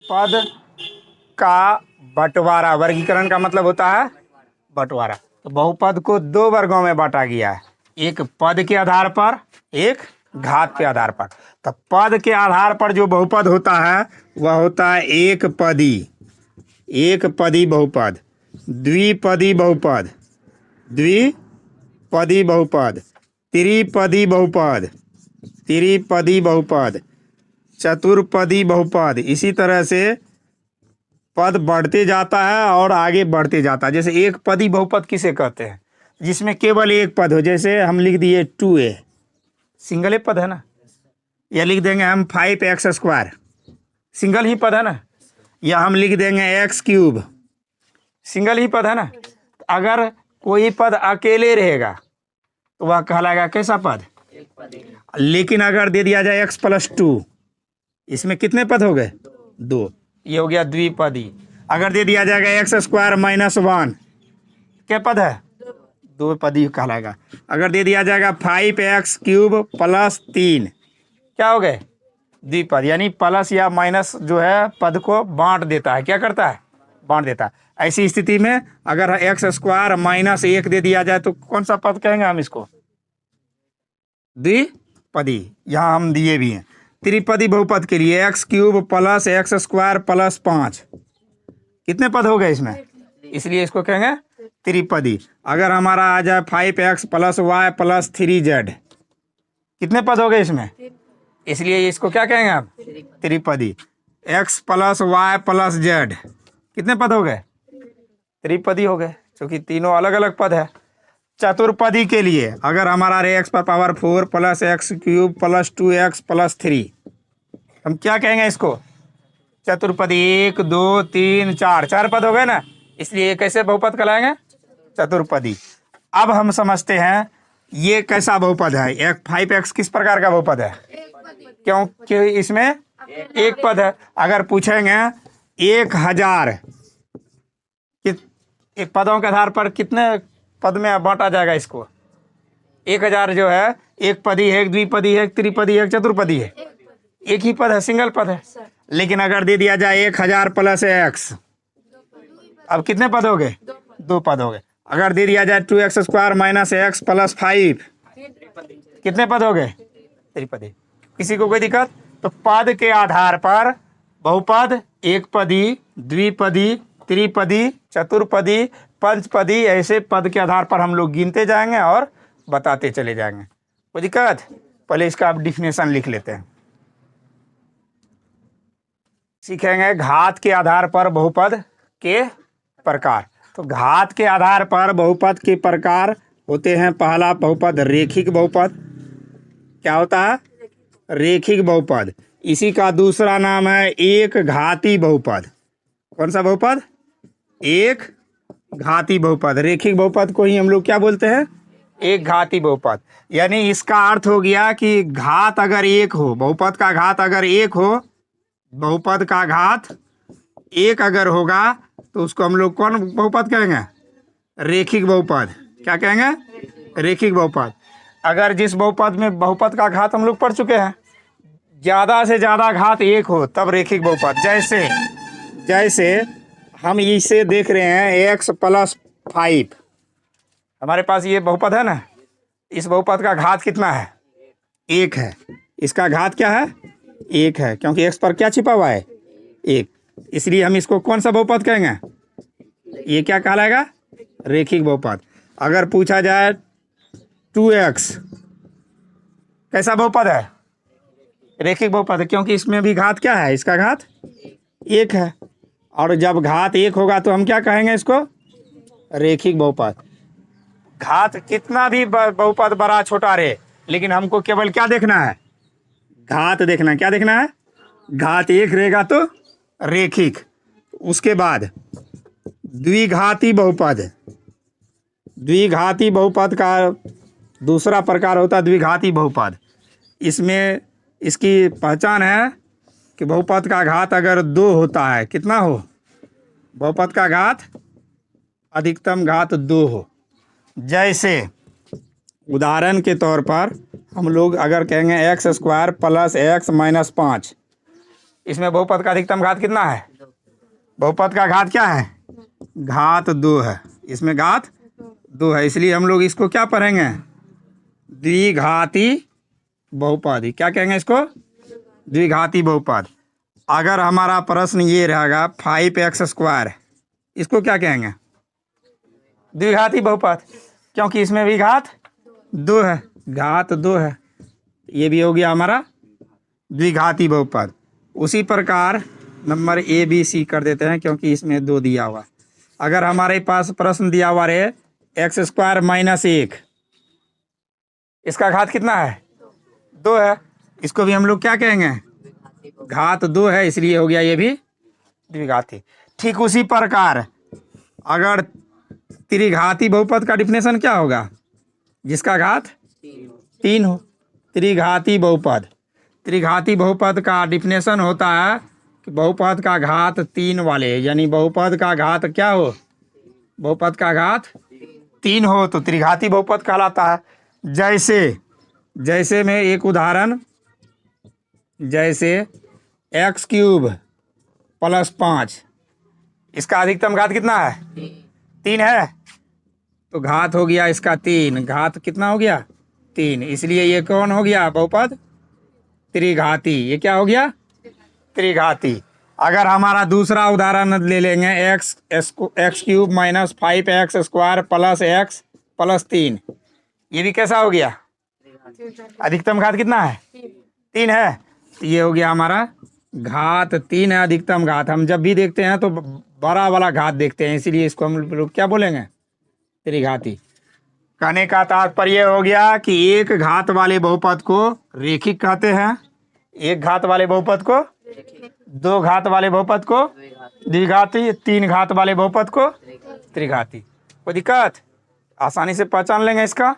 पद का बंटवारा, वर्गीकरण का मतलब होता है बंटवारा। तो बहुपद को दो वर्गों में बांटा गया है, एक पद के आधार पर, एक घात के आधार पर। तो पद के आधार पर जो बहुपद होता है वह होता है एक पदी, एक पदी बहुपद, द्विपदी बहुपद, द्विपदी बहुपद, त्रिपदी बहुपद, त्रिपदी बहुपद, चतुर्पदी बहुपद। इसी तरह से पद बढ़ते जाता है और आगे बढ़ते जाता है। जैसे एक पदी बहुपद किसे कहते हैं? जिसमें केवल एक पद हो। जैसे हम लिख दिए 2a, सिंगल ही पद है ना। या लिख देंगे हम 5x², सिंगल ही पद है ना। या हम लिख देंगे x³, सिंगल ही पद है ना। अगर कोई पद अकेले रहेगा तो वह कहलाएगा कैसा पद? लेकिन अगर दे दिया जाए x+2, इसमें कितने पद हो गए? 2, ये हो गया द्विपदी। अगर दे दिया जाएगा x² - 1, क्या पद है? 2 पदी कहलाएगा। अगर दे दिया जाएगा 5x³ + 3, क्या हो गए? द्विपद। यानी प्लस या माइनस जो है पद को बांट देता है। क्या करता है? बांट देता है। ऐसी स्थिति में अगर x² - 1 दे दिया जाए तो कौन सा पद कहेंगे हम इसको? द्विपदी। यहाँ हम दिए भी हैं। त्रिपदी बहुपद के लिए x³ + x² + 5, कितने पद हो गए इसमें? इसलिए इसको कहेंगे त्रिपदी। अगर हमारा आ जाए 5x + y + 3z, कितने पद हो गए इसमें? इसलिए इसको क्या कहेंगे आप? त्रिपदी। x + y + z, कितने पद हो गए? त्रिपदी हो गए, क्योंकि तीनों अलग अलग पद है। चतुर्पदी के लिए अगर हमारा रहे x⁴ + x³ + 2x + 3, हम क्या कहेंगे इसको? चतुर्पदी। 1 2 3 4, 4 पद हो गए ना। इसलिए कैसे बहुपद कहलाएंगे? चतुर्पदी। अब हम समझते हैं ये कैसा बहुपद है। 5x किस प्रकार का बहुपद है? क्योंकि इसमें एक पद है। अगर पूछेंगे 1000 एक पदों के आधार पर कितने पद में बांटा जाएगा इसको? 1000 जो है एक पदी है, एक द्विपदी है, एक त्रिपदी है, एक चतुर्पदी है। एक ही पद है, सिंगल पद है। लेकिन अगर दे दिया जाए 1000 + x, अब कितने पद हो गए? 2 पद हो गए। अगर दे दिया जाए 2x² - x + 5, कितने पद हो गए? त्रिपदी। किसी को कोई दिक्कत? तो पद के आधार पर बहुपद एक पदी, द्विपदी, त्रिपदी, चतुर्पदी, पंचपदी, ऐसे पद के आधार पर हम लोग गिनते जाएंगे और बताते चले जाएंगे। कोई दिक्कत? पहले इसका आप डिफिनेशन लिख लेते हैं। सीखेंगे घात के आधार पर बहुपद के प्रकार। तो घात के आधार पर बहुपद के प्रकार होते हैं। पहला बहुपद रेखिक बहुपद। क्या होता है? रेखिक बहुपद। इसी का दूसरा नाम है एक घाती बहुपद। कौन सा बहुपद? एक घाती बहुपद। रेखिक बहुपद को ही हम लोग क्या बोलते हैं? एक घाती बहुपद। यानी इसका अर्थ हो गया कि घात अगर एक हो, बहुपद का घात अगर एक हो, बहुपद का घात एक अगर होगा तो उसको हम लोग कौन बहुपद कहेंगे? रेखिक बहुपद। क्या कहेंगे? रेखिक बहुपद। अगर जिस बहुपद में बहुपद का घात हम लोग पढ़ चुके हैं, ज़्यादा से ज़्यादा घात एक हो तब रेखिक बहुपद। जैसे हम इसे देख रहे हैं x + 5, हमारे पास ये बहुपद है ना। इस बहुपद का घात कितना है? एक है। इसका घात क्या है? एक है, क्योंकि x पर क्या छिपा हुआ है? एक। इसलिए हम इसको कौन सा बहुपद कहेंगे? ये क्या कहलाएगा? रेखिक बहुपद। अगर पूछा जाए 2x, कैसा बहुपद है? रेखिक बहुपद है, क्योंकि इसमें भी घात क्या है? इसका घात एक है। और जब घात एक होगा तो हम क्या कहेंगे इसको? रेखिक बहुपद। घात कितना भी बहुपद बड़ा छोटा रहे, लेकिन हमको केवल क्या देखना है? घात देखना है। क्या देखना है? घात एक रहेगा तो रेखिक। उसके बाद द्विघाती बहुपद। द्विघाती बहुपद का दूसरा प्रकार होता है द्विघाती बहुपद। इसमें इसकी पहचान है कि बहुपद का घात अगर 2 होता है, कितना हो? बहुपद का घात अधिकतम घात 2 हो। जैसे उदाहरण के तौर पर हम लोग अगर कहेंगे x² + x - 5, इसमें बहुपद का अधिकतम घात कितना है? बहुपद का घात क्या है? घात 2 है। इसमें घात 2 है, इसलिए हम लोग इसको क्या पढ़ेंगे? द्विघाती बहुपद। क्या कहेंगे इसको? द्विघाती बहुपद। अगर हमारा प्रश्न ये रहेगा 5x², इसको क्या कहेंगे? द्विघाती बहुपद, क्योंकि इसमें भी घात 2 है, घात 2 है। ये भी हो गया हमारा द्विघाती बहुपद। उसी प्रकार नंबर ए बी सी कर देते हैं, क्योंकि इसमें 2 दिया हुआ। अगर हमारे पास प्रश्न दिया हुआ रहे x² - 1, इसका घात कितना है? 2 है। इसको भी हम लोग क्या कहेंगे? घात 2 है, इसलिए हो गया ये भी द्विघाती। ठीक उसी प्रकार अगर त्रिघाती बहुपद का डिफिनेशन क्या होगा? जिसका घात 3 हो। त्रिघाती बहुपद, त्रिघाती बहुपद का डिफिनेशन होता है कि बहुपद का घात 3 वाले, यानी बहुपद का घात क्या हो? बहुपद का घात 3 हो तो त्रिघाती बहुपद कहलाता है। जैसे में एक उदाहरण, जैसे x³ + 5, इसका अधिकतम घात कितना है? 3 है, तो घात हो गया इसका 3। घात कितना हो गया? 3। इसलिए ये कौन हो गया? बहुपद त्रिघाती। ये क्या हो गया? त्रिघाती। अगर हमारा दूसरा उदाहरण ले लेंगे x³ - 5x² + x + 3, ये भी कैसा हो गया? अधिकतम घात कितना है? 3 है, तो ये हो गया हमारा घात 3 है अधिकतम घात। हम जब भी देखते हैं तो बड़ा वाला घात देखते हैं, इसीलिए इसको हम लोग क्या बोलेंगे? त्रिघाती। कहने का तात्पर्य हो गया कि एक घात वाले बहुपद को रेखिक कहते हैं, एक घात वाले बहुपद को, 2 घात वाले बहुपद को द्विघाती, 3 घात वाले बहुपद को त्रिघाती। कोई दिक्कत? आसानी से पहचान लेंगे इसका।